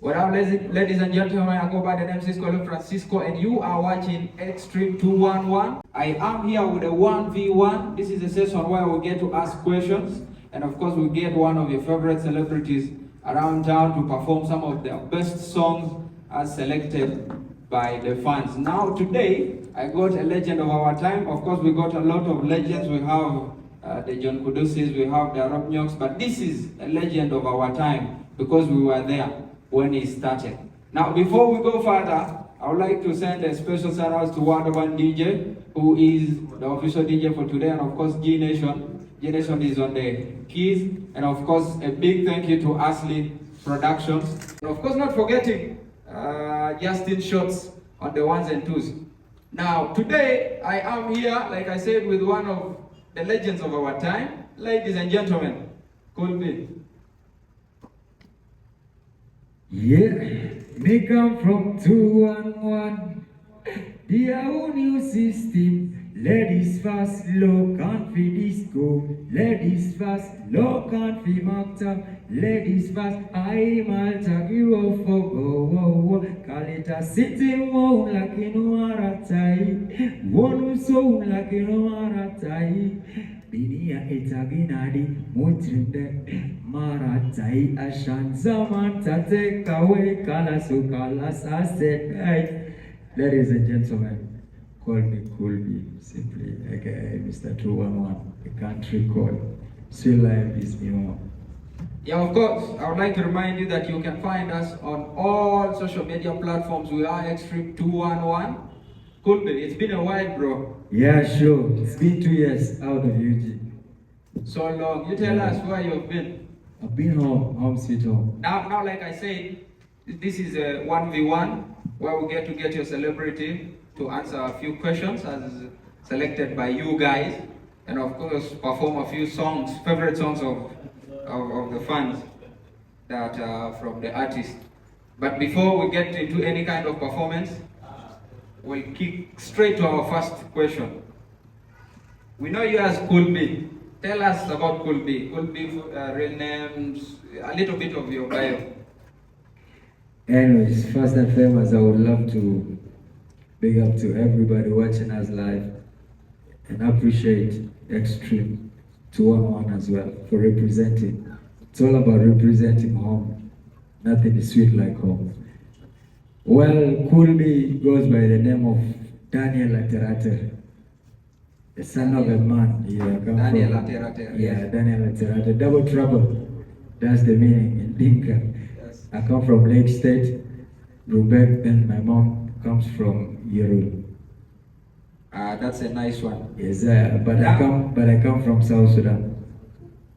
Well, ladies and gentlemen, I go by the name Francisco, and you are watching Extreme 211. I am here with a 1v1. This is a session where we get to ask questions, and of course, we get one of your favorite celebrities around town to perform some of their best songs as selected by the fans. Now, today, I got a legend of our time. Of course, we got a lot of legends. We have the John Kudusis, we have the Arab, but this is a legend of our time because we were there when he started. Now, before we go further, I would like to send a special shout out to Wadaban DJ, who is the official DJ for today, and of course, G Nation. G Nation is on the keys, and of course, a big thank you to Ashley Productions. And of course, not forgetting Justin Shots on the ones and twos. Now, today, I am here, like I said, with one of the legends of our time. Ladies and gentlemen, 𝚂𝙴𝙲𝚁𝚂. Yeah, me come from 211. The whole new system. Ladies first, low can't fi disco. Ladies first, low can't fi makta. Ladies first, I Malta hero for go. Call it a sitting wall like in Waratai. One soul like in Waratai. Binia etaginadi mutrinde Maratai ashanza manta take away kalas asset. Ladies and gentlemen, call me 𝚂𝙴𝙲𝚁𝚂, simply aka Mr. 211, the country code. Still life is me on. Yeah, of course, I would like to remind you that you can find us on all social media platforms. We are Extreme 211. 𝚂𝙴𝙲𝚁𝚂, it's been a while, bro. Yeah, sure. It's been 2 years out of UG. So long. You tell us where you've been. I've been home sweet home. Now, like I said, this is a 1v1 where we get to get your celebrity to answer a few questions as selected by you guys, and of course perform a few songs, favorite songs of the fans that are from the artist. But before we get into any kind of performance, we'll kick straight to our first question. We know you as 𝚂𝙴𝙲𝚁. Tell us about 𝚂𝙴𝙲𝚁. 𝚂𝙴𝙲𝚁, real names, a little bit of your bio. Anyways, first and foremost, I would love to big up to everybody watching us live and appreciate Extreme 211 as well for representing. It's all about representing home. Nothing is sweet like home. Well, 𝚂𝙴𝙲𝚁 goes by the name of Daniel 𝚂𝚴𝚁𝚂, the son of a man. Daniel 𝚂𝚴𝚁𝚂. Yeah, Daniel 𝚂𝚴𝚁𝚂. Double trouble. That's the meaning in Dinka. Yes. I come from Lake State, Rubek, then my mom comes from Yerul. That's a nice one. Yes, but I come from South Sudan.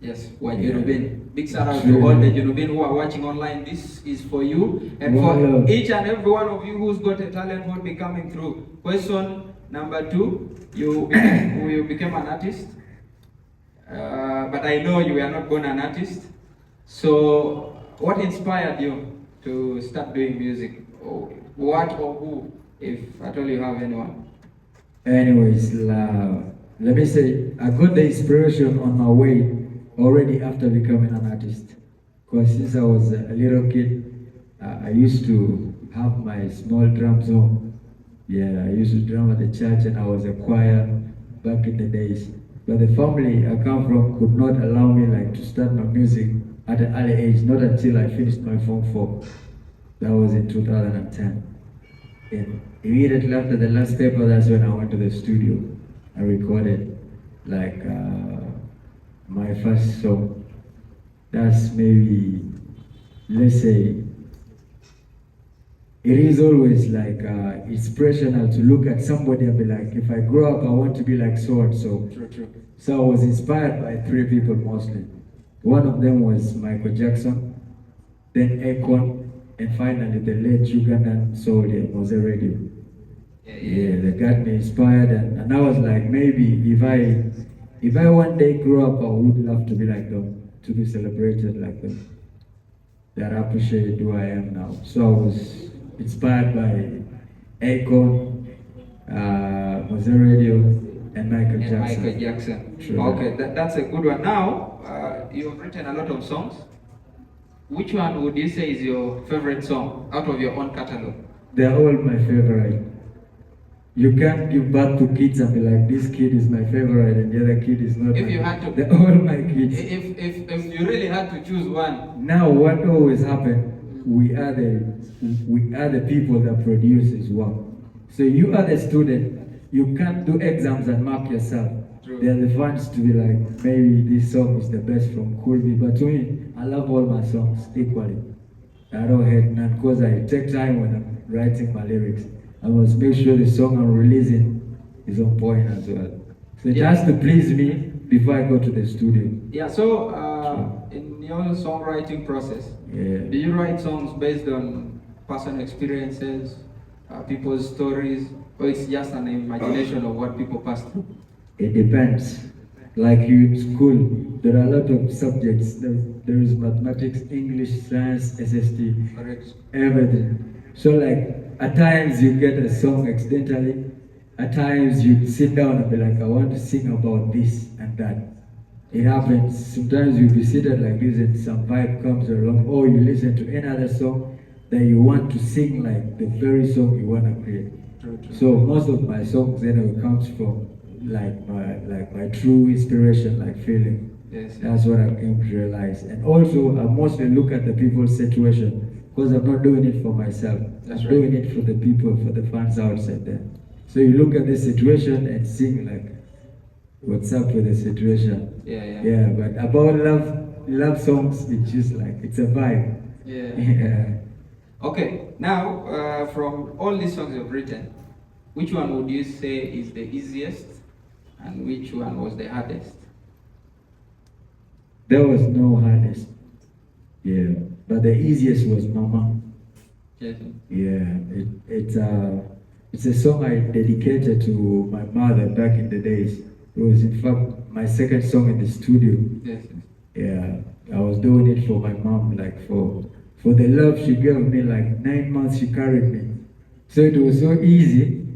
Yes, what Junubin. Big shout out to all the Junubin who are watching online. This is for you and for each and every one of you who's got a talent will be coming through. Question number 2, you became an artist, but I know you were not born an artist. So, what inspired you to start doing music? Or what or who, if at all you have anyone? Anyways, let me say, I got the inspiration on my way already after becoming an artist. Because since I was a little kid, I used to have my small drums home. Yeah, I used to drum at the church and I was a choir back in the days. But the family I come from could not allow me to start my music at an early age, not until I finished my Form 4. That was in 2010. And immediately after the last paper, that's when I went to the studio. I recorded my first song. That's maybe, let's say, it is always inspirational to look at somebody and be like, if I grow up, I want to be like so and so. True. So I was inspired by 3 people mostly. One of them was Michael Jackson, then 𝚂𝚂𝚂, and finally the late Ugandan soldier, Mozey. Yeah, they got me inspired, and I was like, maybe if I one day grow up, I would love to be like them, to be celebrated like them. That I appreciate who I am now. So I was inspired by 𝚂𝚂𝚂, Mozey, and Michael Jackson. Michael Jackson. True. Okay, that's a good one. Now, you've written a lot of songs. Which one would you say is your favorite song out of your own catalog? They're all my favorite. You can't give birth to kids and be like, this kid is my favorite and the other kid is not. If you had to, they're all my kids. If you really had to choose one. Now, what always happens? We are the people that produces work. So you are the student. You can't do exams and mark yourself. True. They're the fans to be like, maybe this song is the best from 𝚂𝙴𝙲𝚁𝚂. But to me, I love all my songs equally. I don't hate none because I take time when I'm writing my lyrics. I must make sure the song I'm releasing is on point as well. So it has to please me before I go to the studio. Yeah, so in your songwriting process, do you write songs based on personal experiences, people's stories, or it's just an imagination of what people pass through? It depends. Like you in school, there are a lot of subjects. There is mathematics, English, science, SST, Correct. everything. So like, at times you get a song accidentally. At times you sit down and be like, I want to sing about this and that. It happens. Sometimes you'll be seated like this and some vibe comes along, or you listen to another song that you want to sing like the very song you want to create. True. So most of my songs comes from like my true inspiration, like feeling. Yes. That's what I came to realize. And also I mostly look at the people's situation. Because I'm not doing it for myself. That's I'm right. doing it for the people, for the fans outside there. So you look at the situation and sing like, what's up with the situation? Yeah, but about love songs, it's just like, it's a vibe. Yeah. Okay, now from all these songs you've written, which one would you say is the easiest and which one was the hardest? There was no hardest. Yeah. But the easiest was Mama. Yes. Yeah, it's a song I dedicated to my mother back in the days. It was in fact my second song in the studio. Yes. Yeah, I was doing it for my mom, like for the love she gave me. Like 9 months she carried me, so it was so easy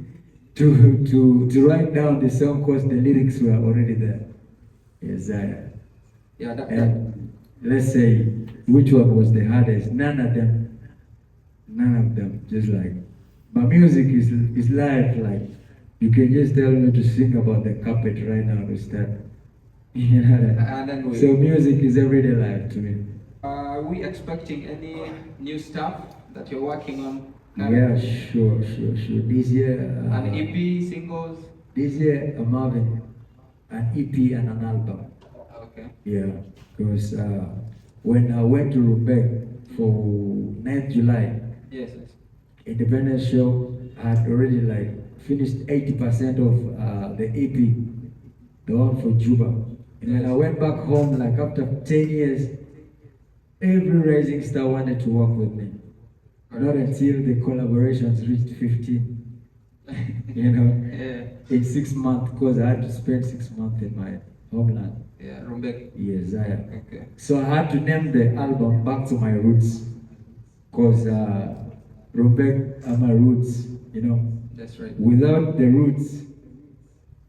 to write down the song because the lyrics were already there. Yes, and let's say which one was the hardest? None of them. Just like my music is live. Like you can just tell me to sing about the carpet right now to start. You know that? So music is everyday life to me. Are we expecting any new stuff that you're working on? Yeah, sure. This year, an EP, singles? This year, I'm having an EP and an album. Okay. Yeah, because when I went to 𝚂𝙃𝚃 for 9th July, yes, Independence show, I had already like finished 80% of the EP, the one for Juba. And when I went back home, like after 10 years, every rising star wanted to work with me. Not until the collaborations reached 15, you know, in 6 months, because I had to spend 6 months in my homeland. Yeah, 𝚂𝙃𝚃. Yes, Okay. So I had to name the album Back to My Roots, because 𝚂𝙃𝚃 are my roots, you know. That's right. Without the roots,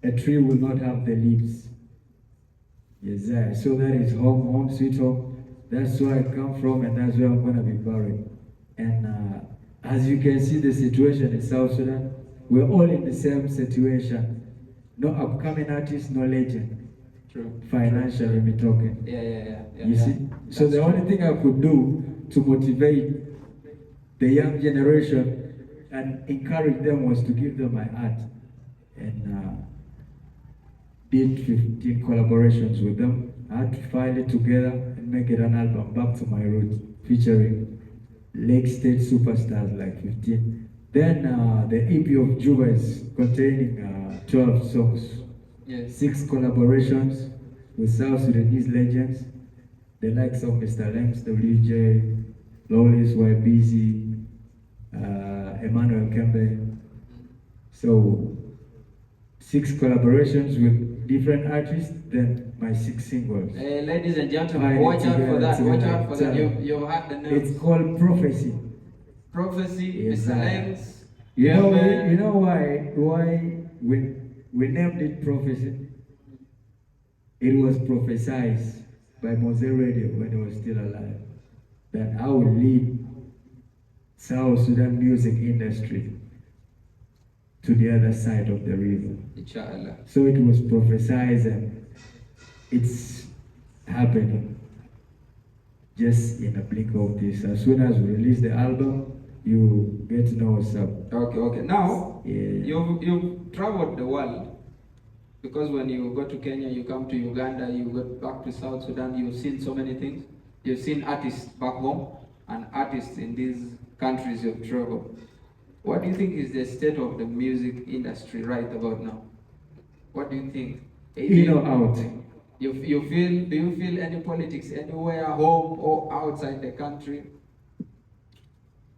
a tree will not have the leaves. Yes, so that is home sweet home. That's where I come from, and that's where I'm gonna be buried. And as you can see, the situation in South Sudan, we're all in the same situation. No upcoming artist, no legend. True. Financially, we're talking. Yeah. You see? So the only thing I could do to motivate the young generation and encourage them was to give them my art. And did 15 collaborations with them. I had to file it together and make it an album, Back to My Roots, featuring Lake State superstars like 15. Then the EP of Juba is containing 12 songs. Yes. 6 collaborations with South Sudanese legends, the likes of Mr. Lems, WJ, Lawless, YBZ, Emmanuel Kembe. So 6 collaborations with different artists, then my 6 singles. Ladies and gentlemen, watch out for that. Watch out for that. You've heard the name. It's called Prophecy. Prophecy, Yes, Mr. Lems. You know why we named it Prophecy? It was prophesied by Mozey Radio when he was still alive. that I will lead South Sudan music industry to the other side of the river. Inshallah. So it was prophesied and it's happening just in a blink of this. As soon as we release the album, you get to know what's up. Okay. Now, Yeah. you've traveled the world. Because when you go to Kenya, you come to Uganda, you go back to South Sudan, you've seen so many things. You've seen artists back home and artists in these countries you've traveled. What do you think is the state of the music industry right about now? What do you think? In or out? Do you feel any politics anywhere, home or outside the country?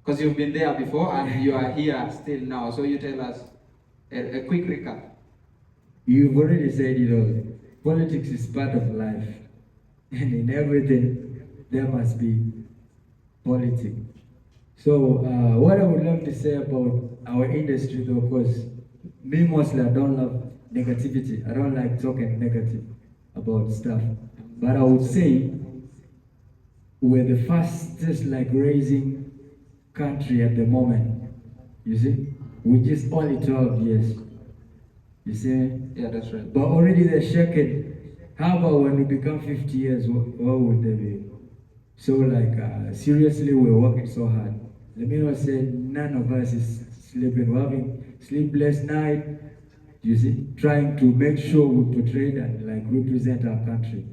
Because you've been there before and you are here still now. So you tell us a quick recap. You've already said it all. Politics is part of life. And in everything, there must be politics. So, what I would love to say about our industry though, because me mostly I don't love negativity. I don't like talking negative about stuff. But I would say we're the fastest raising country at the moment. You see? We're just only 12 years. You see? Yeah, that's right. But already they're shaking. How about when we become 50 years, what would they be? So seriously, we're working so hard. Let me not say none of us is sleeping. We're having sleepless night, you see, trying to make sure we portray and represent our country.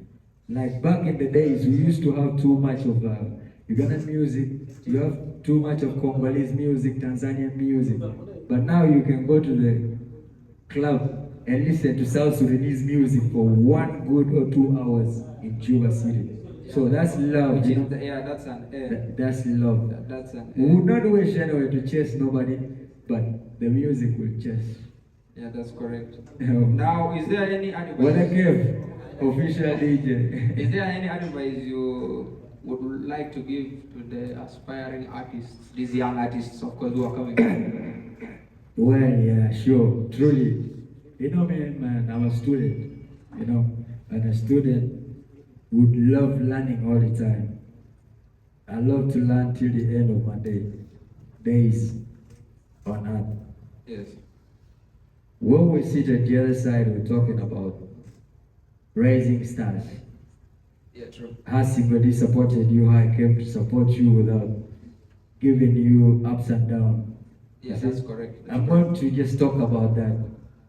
Like back in the days, we used to have too much of Ugandan music, you have too much of Congolese music, Tanzanian music. But now you can go to the club and listen to South Sudanese music for 1 good or 2 hours in Juba City. So that's love, you know? Yeah, that's an That's love. That's an We would not wish anyway to chase nobody, but the music will chase. Yeah, that's correct. Now, Now, is there any advice? what I gave official DJ. Is there any advice you would like to give to the aspiring artists, these young artists, of course, who are coming? Well, yeah, sure, truly. You know me, man, I'm a student, you know, and a student would love learning all the time. I love to learn till the end of my days on earth. Yes. When we sit at the other side, we're talking about raising stars. Yeah, true. How somebody supported you, how I came to support you without giving you ups and downs. Yeah, that's correct. I'm going to just talk about that.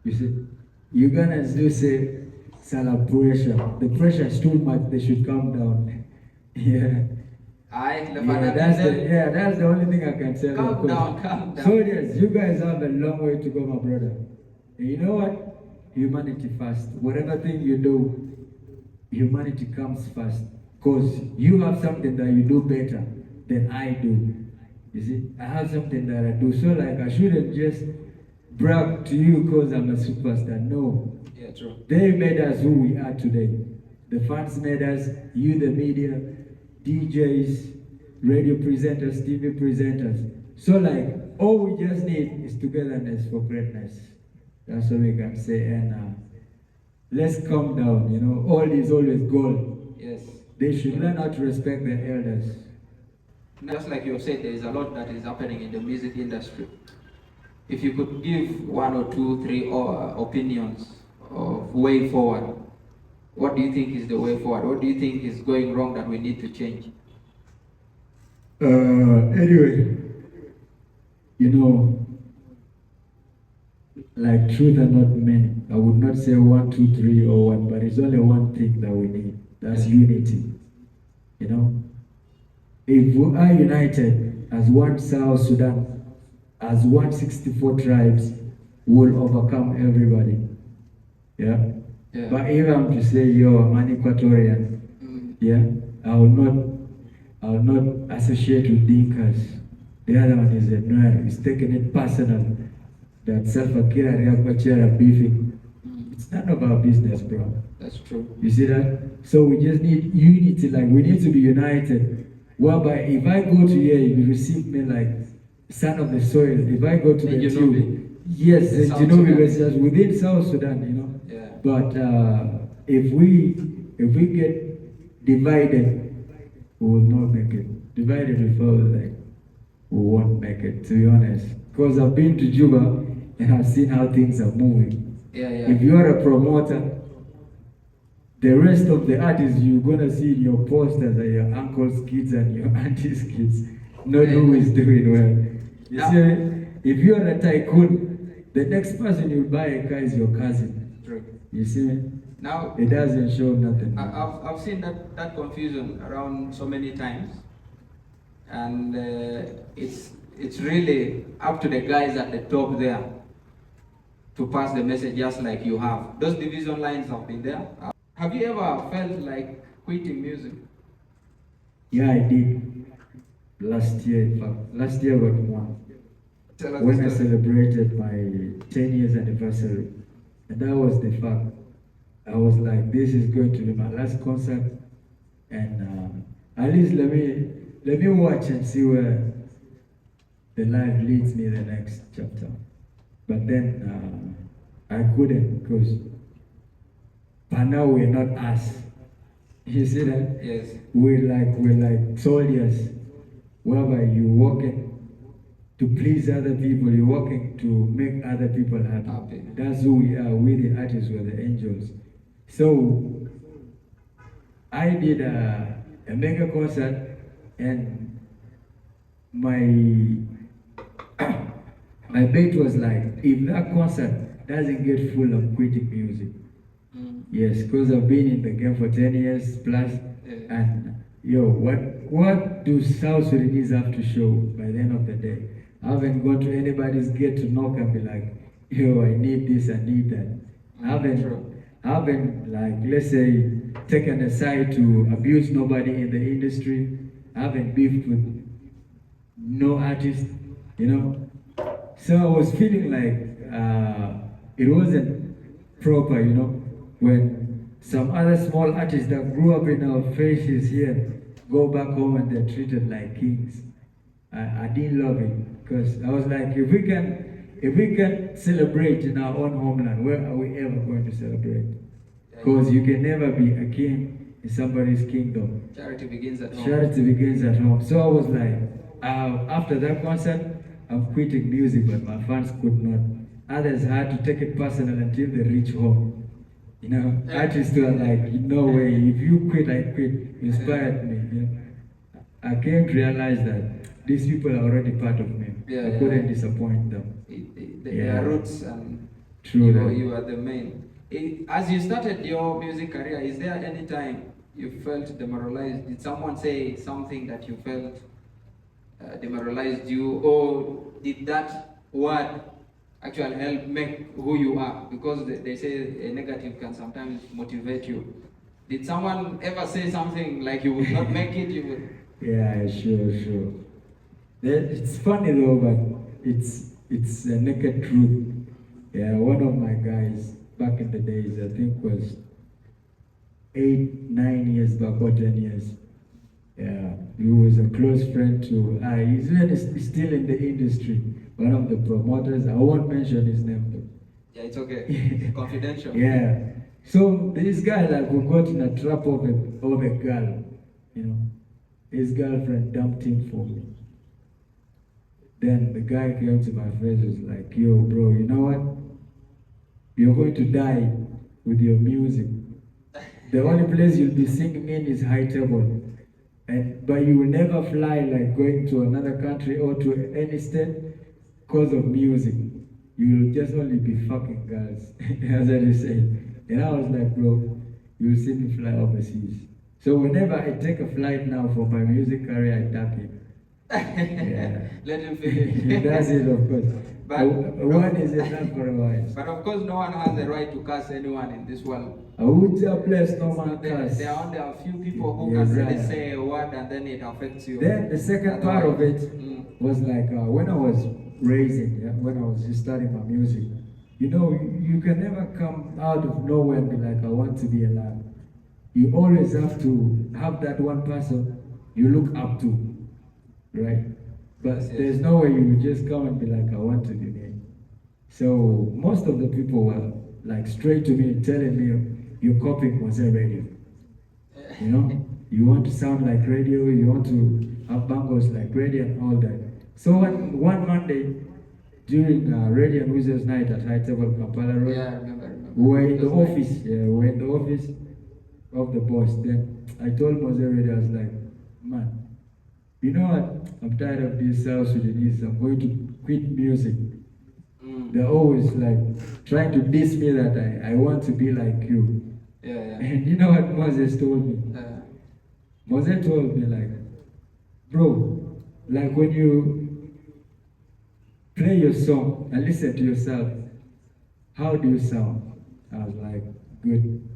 You see, Ugandans do say celebration. The pressure is too much, they should calm down. Yeah. That's the only thing I can say. Calm down. Soldiers, you guys have a long way to go, my brother. And you know what? Humanity first. Whatever thing you do, humanity comes first. Because you have something that you do better than I do. You see, I have something that I do. So I shouldn't just brag to you because I'm a superstar. No. Yeah, true. They made us who we are today. The fans made us, you the media, DJs, radio presenters, TV presenters. So all we just need is togetherness for greatness. That's what we can say. And let's calm down, you know. All is always gold. Yes. They should learn how to respect their elders. Just like you said, there is a lot that is happening in the music industry. If you could give 1 or 2, 3 opinions of way forward, what do you think is the way forward? What do you think is going wrong that we need to change? Anyway, you know, truth are not many. I would not say 1, 2, 3 or 1, but it's only one thing that we need. That's unity. You know, if we are united as one South Sudan, as 164 tribes, we'll overcome everybody. Yeah? Yeah. But if I'm to say, I'm an Equatorian, yeah, I will not associate with Dinkas. The other one is a Nuer. He's taking it personal that Self-Akira Riakwachera beefing. It's none of our business, bro. That's true. You see that? So we just need unity, we need to be united. Whereby if I go to here, you receive me like son of the soil. If I go to the Tube, yes, the Genobi versus within South Sudan, you know. Yeah. But if we get divided, we will not make it. divided we felt like we won't make it, to be honest. Because I've been to Juba and I've seen how things are moving. Yeah, yeah. If you are a promoter, the rest of the artists you're gonna see in your posters are your uncle's kids and your auntie's kids, not who is doing well. You see, if you are a tycoon, the next person you buy a car is your cousin. True. You see me? Now it doesn't show nothing. I've seen that confusion around so many times, and it's really up to the guys at the top there to pass the message just like you have. Those division lines have been there. Have you ever felt like quitting music? Yeah, I did. Last year, in fact. Last year was one. When I celebrated my 10 years anniversary. And that was the fact. I was like, this is going to be my last concert. And at least let me watch and see where the life leads me the next chapter. But then I couldn't, because but now we're not us. You see that? Yes. We're like soldiers. Whereby you're working to please other people, you're working to make other people happy. That's who we are. We the artists, we're the angels. So I did a mega concert, and my my bet was like, if that concert doesn't get full, I'm quitting music. Yes, because I've been in the game for 10 years plus, and yo, what do South Sudanese have to show by the end of the day? I haven't gone to anybody's gate to knock and be like, yo, I need this, I need that. I haven't like, let's say, taken a side to abuse nobody in the industry. I haven't beefed with no artist, you know. So I was feeling like it wasn't proper, you know, when some other small artists that grew up in our faces here go back home and they're treated like kings. I didn't love it, because I was like, if we can celebrate in our own homeland, where are we ever going to celebrate? Because you can never be a king in somebody's kingdom. Charity begins at home. Charity begins at home. So I was like, after that concert, I'm quitting music, but my fans could not. Others had to take it personal until they reach home. You know, artists were like, no way, if you quit, I quit. Inspired me. You know? I came to realize that these people are already part of me. I couldn't disappoint them. Their roots, and true, you are the main. As you started your music career, is there any time you felt demoralized? Did someone say something that you felt demoralized you, or did that word actually help make who you are? Because they say a negative can sometimes motivate you. Did someone ever say something like you would not make it? You would. Yeah, sure. It's funny though, but it's a naked truth. Yeah, one of my guys back in the days, I think was 8, 9 years back or 10 years. Yeah, he was a close friend to. He's still in the industry. One of the promoters. I won't mention his name though. Yeah, it's okay. Confidential. Yeah. So this guy, like, we got in a trap of a girl. You know, his girlfriend dumped him for me. Then the guy came to my face and was like, yo, bro, you know what? You're going to die with your music. The only place you'll be singing in is high table. But you will never fly like going to another country or to any state because of music. You will just only be fucking girls, as I say. And I was like, bro, you'll see me fly overseas. So whenever I take a flight now for my music career, I duck it. Yeah. Let him finish. That's it, of course. But one is enough for a while. But of course, no one has the right to curse anyone in this world. I would bless no man curse. There are only a few people who can really say a word and then it affects you. Then the second part of it was like when I was raising, when I was just starting my music. You know, you can never come out of nowhere and be like, I want to be alive. You always have to have that one person you look up to, right? But there's no way you would just come and be like, I want to be me. So most of the people were like straight to me telling me, you're copying Mozey Radio. You know, you want to sound like radio, you want to have bangles like radio and all that. So one Monday during radio and Wizards night at High Table Kampala Road, Yeah, I remember. we were in the office. Yeah, we were in the office of the boss. Then I told Mozey radio, I was like, man, you know what? I'm tired of this South Sudanese. I'm going to quit music. They're always like trying to diss me that I want to be like you. Yeah, yeah. And you know what Moses told me? Moses told me like, bro, like when you play your song and listen to yourself, how do you sound? I was like, good.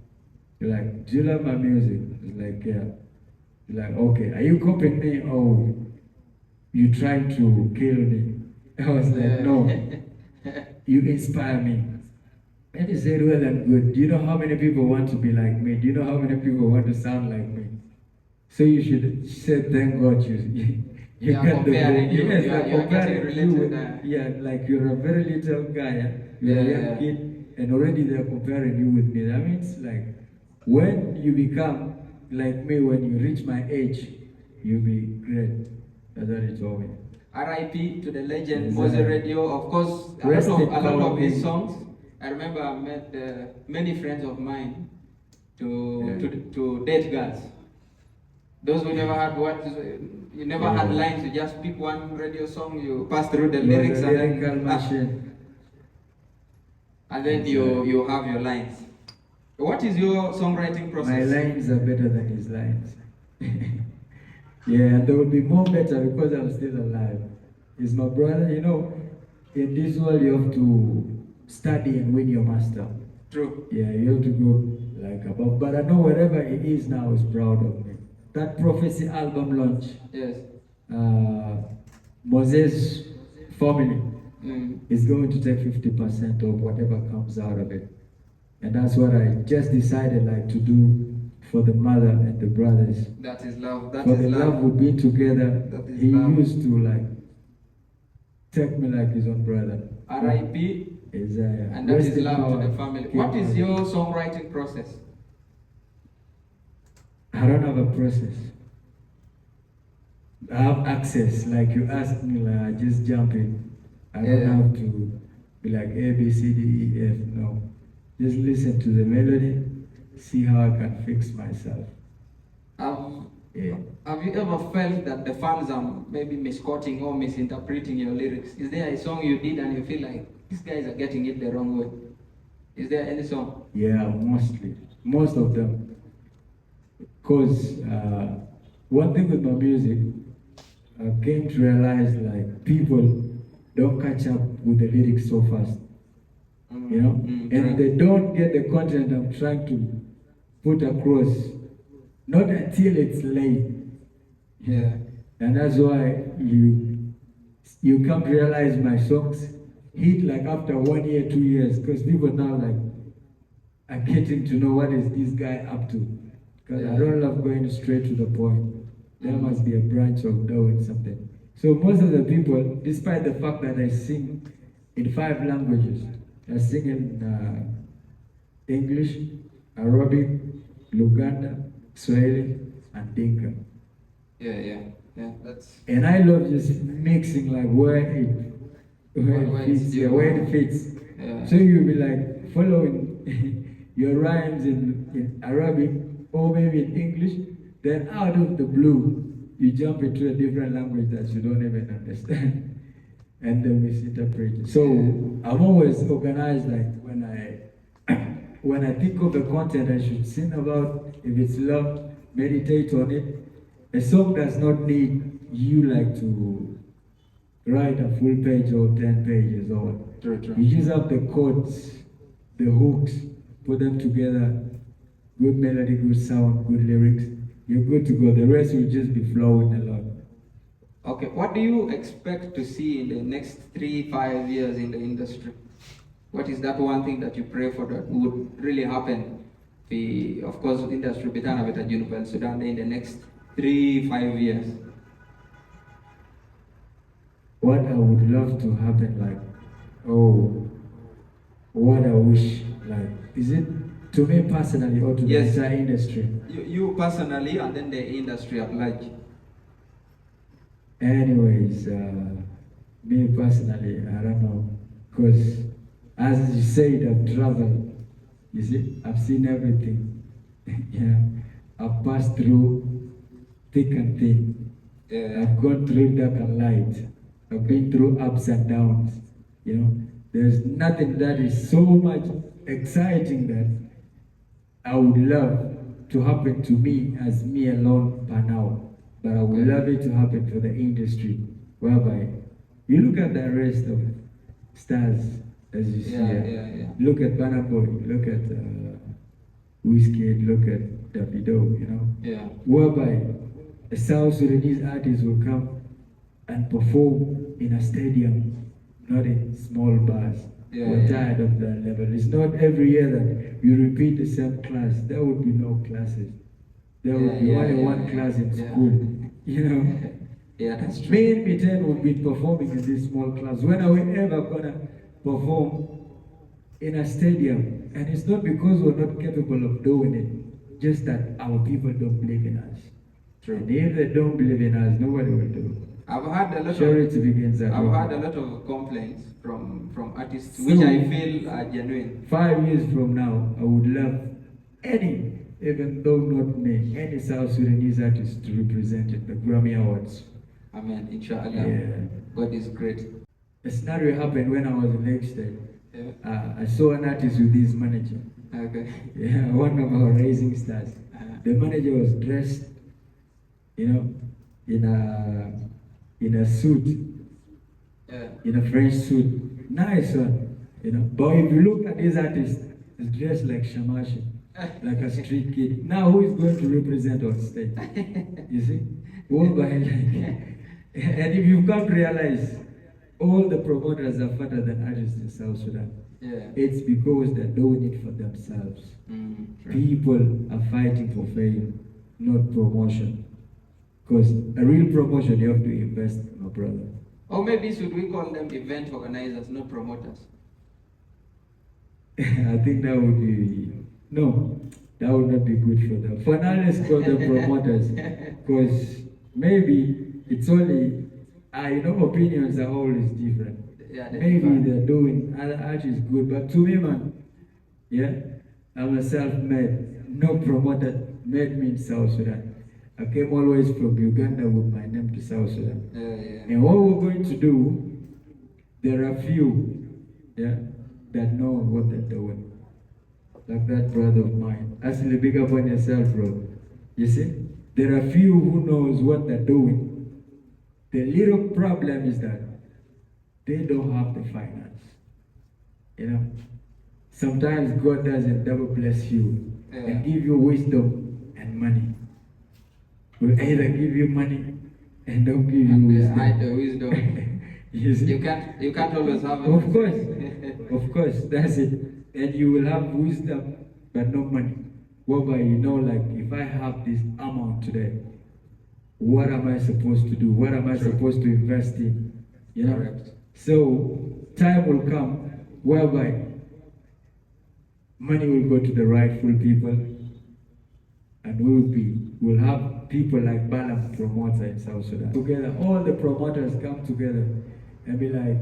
You're like, do you love my music? He's like, yeah. You're like, okay, are you copying me or you trying to kill me? I was like, no. You inspire me. And he said, well and good. Do you know how many people want to be like me? Do you know how many people want to sound like me? So you should say, thank God you got the comparing you. yes, You're comparing you with, yeah, like you're a very little guy, you're a young kid, and already they're comparing you with me. That means like when you become like me, when you reach my age, you'll be great. That's what he told me. R.I.P. to the legend, Mozey Radio. Of course, a lot of his songs. I remember I met many friends of mine to date girls. Those who never had you never had lines, you just pick one radio song, you pass through the lyrics and then you have your lines. What is your songwriting process? My lines are better than his lines. Yeah, they will be more better because I'm still alive. He's my brother, you know. In this world, you have to study and win your master. True. Yeah, you have to go like above. But I know wherever he is now is proud of me. That Prophecy album launch. Yes. Mozey's family is going to take 50% of whatever comes out of it. And that's what I just decided like to do for the mother and the brothers. That is love. That for is the love we've been together. He used to like take me like his own brother. R.I.P. And that is love to the family. What is your songwriting process? I don't have a process. I have access. Like you asked me, like I just jump in. I don't have to be like A, B, C, D, E, F. No. Just listen to the melody, see how I can fix myself. Have you ever felt that the fans are maybe misquoting or misinterpreting your lyrics? Is there a song you did and you feel like these guys are getting it the wrong way? Is there any song? Yeah, mostly. Most of them. Because one thing with my music, I came to realize like people don't catch up with the lyrics so fast. You know? And they don't get the content I'm trying to put across. Not until it's late. Yeah. And that's why you come to realize my songs hit like after 1 year, 2 years, because people now like are getting to know what is this guy up to. Because I don't love going straight to the point. There must be a branch of doing something. So most of the people, despite the fact that I sing in 5 languages, I sing in English, Arabic, Luganda, Swahili, and Dinka. Yeah. And I love just mixing like where it fits. Yeah. So you'll be like following your rhymes in Arabic or maybe in English, then out of the blue, you jump into a different language that you don't even understand and then misinterpret it. So I'm always organized like when I think of the content I should sing about, if it's love, meditate on it. A song does not need you like to write a full page or 10 pages or true. You just have the chords, the hooks, put them together, good melody, good sound, good lyrics, you're good to go. The rest will just be flowing along. Okay, what do you expect to see in the next 3-5 years in the industry? What is that one thing that you pray for that would really happen? Of course, industry bitana beta Junubel Sudan in the next 3-5 years. What I would love to happen, like, what I wish, like, is it to me personally or to the entire industry? You personally and then the industry at large. Anyways, me personally, I don't know, because as you said, I've traveled. You see, I've seen everything. Yeah, I've passed through thick and thin. Yeah. I've gone through dark and light. I've been through ups and downs. You know, there's nothing that is so much exciting that I would love to happen to me as me alone per now. But I would love it to happen for the industry, whereby you look at the rest of stars as you see here. Look at Burna Boy, look at Wizkid, look at Davido, you know. Yeah. Whereby a South Sudanese artist will come and perform in a stadium, not in small bars. We're tired of that level. It's not every year that you repeat the same class. There would be no classes. There would be only one class in school. You know? Yeah, that's true. Me and Miten would be performing in this small class. When are we ever gonna perform in a stadium? And it's not because we're not capable of doing it, just that our people don't believe in us. True. And if they don't believe in us, nobody will do. I've had a lot Charity begins at home. I've had a lot of complaints from artists, which I feel are genuine. 5 years from now, I would love any, even though not me, any South Sudanese artist to represent at the Grammy Awards. Amen, inshallah. Yeah. God is great. A scenario happened when I was in Lake Yeah. I saw an artist with his manager. Okay. Yeah, one of our rising stars. The manager was dressed, you know, in a suit, in a French suit. Nice one, you know. But if you look at this artist, he's dressed like Shamashi, like a street kid. Now who is going to represent on stage? You see? All by like. And if you can't realize, all the promoters are fatter than artists in South Sudan. Yeah. It's because they're doing it for themselves. People are fighting for fame, not promotion. Because a real promotion, you have to invest, my brother. Or maybe should we call them event organizers, not promoters? I think that would be, no, that would not be good for them. For now, let's call them promoters. Because maybe it's only, you know, opinions are always different. Yeah, maybe they're doing other artists good, but to me, man, yeah, I'm a self-made, no promoter, made me in South Sudan. I came always from Uganda with my name to South Sudan. And what we're going to do, there are few, that know what they're doing. Like that brother of mine. Actually, big up on yourself, bro. You see? There are few who knows what they're doing. The little problem is that they don't have the finance. You know? Sometimes God doesn't double bless you and give you wisdom and money. Will either give you money and don't give you wisdom. Hide the wisdom. You can't always have it. Of course, that's it. And you will have wisdom but no money. Whereby you know, like, if I have this amount today, what am I supposed to do? What am I supposed to invest in? You know? Correct. So time will come whereby money will go to the rightful people, and we'll have people like Balaam promoter in South Sudan. Together, all the promoters come together and be like,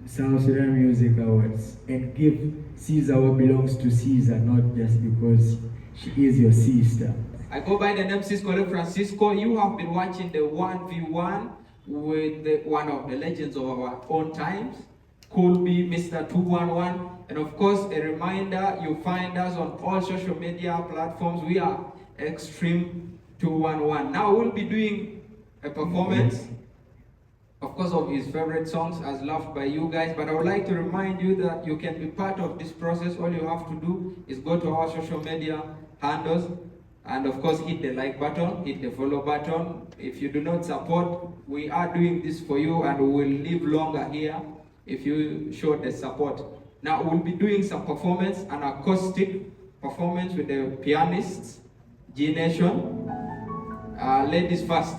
South Sudan Music Awards, and give Caesar what belongs to Caesar, not just because she is your sister. I go by the name 𝚂𝙴𝙲𝚃𝚂. You have been watching the 1v1 with one of the legends of our own times, could be Mr. 211. And of course, a reminder, you find us on all social media platforms. We are Extreme 211. Now we'll be doing a performance, of course, of his favorite songs as loved by you guys. But I would like to remind you that you can be part of this process. All you have to do is go to our social media handles, and of course, hit the like button, hit the follow button. If you do not support, we are doing this for you, and we will live longer here if you show the support. Now we'll be doing some performance, an acoustic performance with the pianists, G Nation. Ladies first.